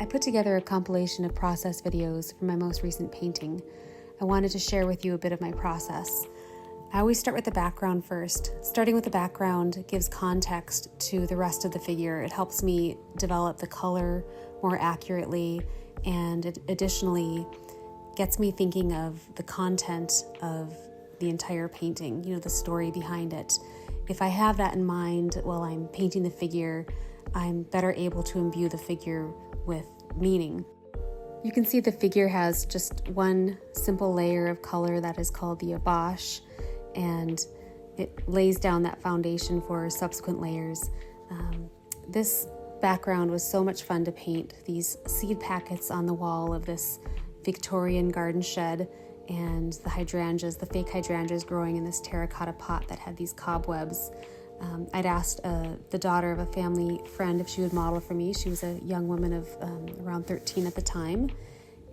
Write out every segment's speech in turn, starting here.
I put together a compilation of process videos for my most recent painting. I wanted to share with you a bit of my process. I always start with the background first. Starting with the background gives context to the rest of the figure. It helps me develop the color more accurately, and it additionally gets me thinking of the content of the entire painting, the story behind it. If I have that in mind while I'm painting the figure, I'm better able to imbue the figure with meaning. You can see the figure has just one simple layer of color that is called the abache, and it lays down that foundation for subsequent layers. This background was so much fun to paint. These seed packets on the wall of this Victorian garden shed, and the hydrangeas, the fake hydrangeas growing in this terracotta pot that had these cobwebs. I'd asked the daughter of a family friend if she would model for me. She was a young woman of around 13 at the time,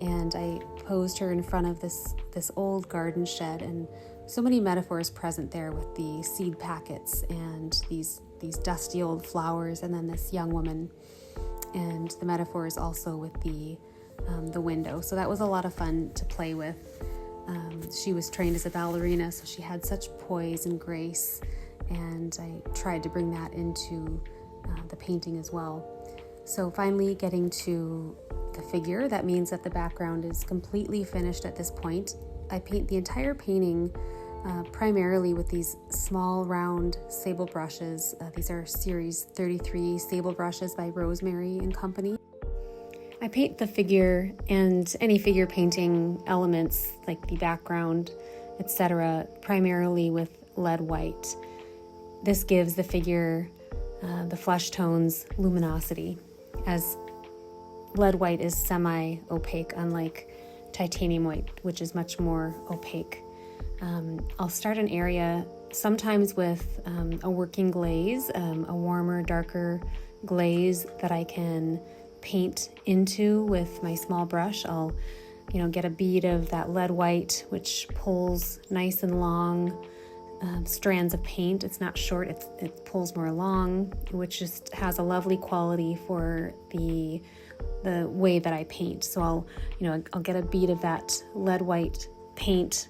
and I posed her in front of this old garden shed, and so many metaphors present there with the seed packets and these dusty old flowers, and then this young woman, and the metaphors also with the window. So that was a lot of fun to play with. She was trained as a ballerina, so she had such poise and grace, and I tried to bring that into the painting as well. So finally getting to the figure, that means that the background is completely finished at this point. I paint the entire painting primarily with these small round sable brushes. These are Series 33 sable brushes by Rosemary and Company. I paint the figure and any figure painting elements like the background, etc., primarily with lead white. This gives the figure the flesh tones luminosity, as lead white is semi-opaque, unlike titanium white, which is much more opaque. I'll start an area sometimes with a working glaze, a warmer, darker glaze that I can paint into with my small brush. I'll, get a bead of that lead white, which pulls nice and long strands of paint. It's not short, it pulls more long, which just has a lovely quality for the way that I paint. So I'll get a bead of that lead white paint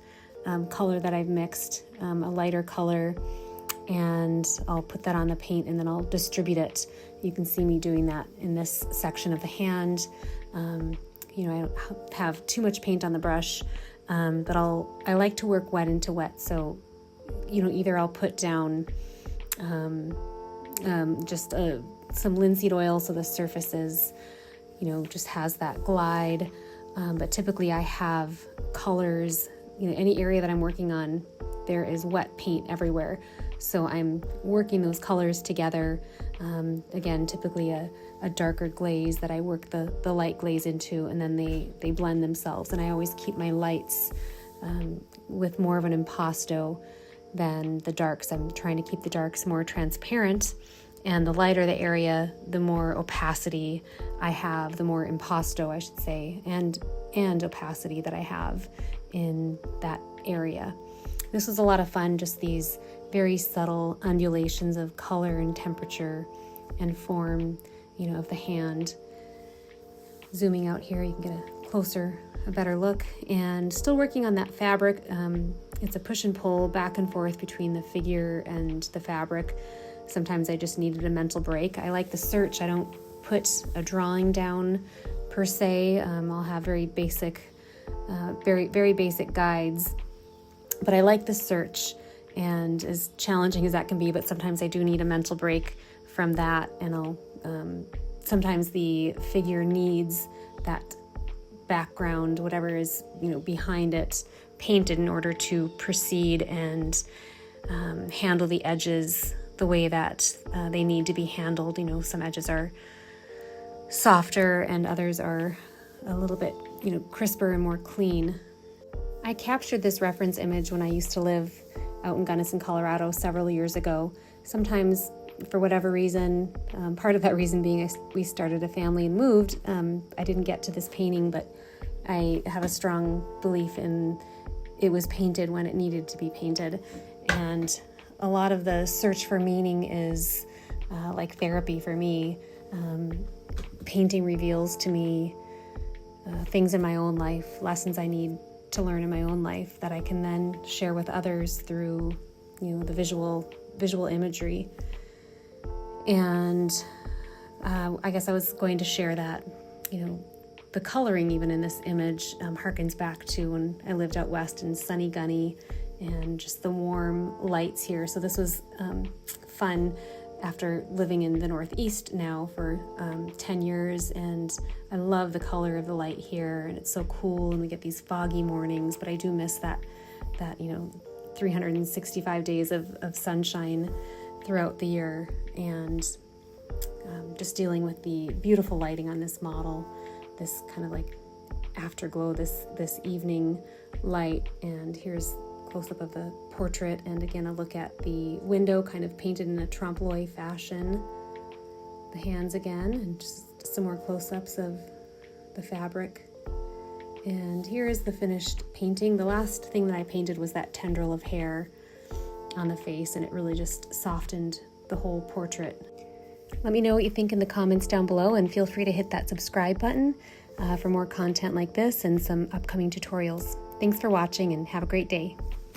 color that I've mixed, a lighter color, and I'll put that on the paint, and then I'll distribute it. You can see me doing that in this section of the hand. I don't have too much paint on the brush, but I like to work wet into wet. So, either I'll put down just some linseed oil so the surface is, just has that glide. But typically I have colors, any area that I'm working on, there is wet paint everywhere. So I'm working those colors together. Again, typically a darker glaze that I work the light glaze into, and then they blend themselves. And I always keep my lights with more of an impasto than the darks. I'm trying to keep the darks more transparent, and the lighter the area, the more opacity I have, the more impasto, I should say, and opacity that I have in that area. This was a lot of fun, just these very subtle undulations of color and temperature and form, of the hand. Zooming out here, you can get a better look, and still working on that fabric. It's a push and pull back and forth between the figure and the fabric. Sometimes I just needed a mental break. I like the search. I don't put a drawing down per se. I'll have very basic, very, very basic guides, but I like the search, and as challenging as that can be, but sometimes I do need a mental break from that, and I'll sometimes the figure needs that background, whatever is behind it, painted in order to proceed and handle the edges the way that they need to be handled. Some edges are softer and others are a little bit crisper and more clean. I captured this reference image when I used to live out in Gunnison, Colorado several years ago. Sometimes, for whatever reason, part of that reason being we started a family and moved, I didn't get to this painting, but I have a strong belief in it was painted when it needed to be painted. And a lot of the search for meaning is like therapy for me. painting reveals to me things in my own life, lessons I need to learn in my own life that I can then share with others through, the visual imagery. And I guess I was going to share that, the coloring even in this image harkens back to when I lived out west in sunny Gunny, and just the warm lights here. So this was fun after living in the Northeast now for 10 years, and I love the color of the light here, and it's so cool, and we get these foggy mornings, but I do miss that 365 days of sunshine throughout the year, and just dealing with the beautiful lighting on this model, this kind of like afterglow, this evening light. And here's close-up of the portrait, and again a look at the window kind of painted in a trompe l'oeil fashion, the hands again, and just some more close-ups of the fabric. And here is the finished painting. The last thing that I painted was that tendril of hair on the face, and it really just softened the whole portrait. Let me know what you think in the comments down below, and feel free to hit that subscribe button for more content like this and some upcoming tutorials. Thanks for watching, and have a great day.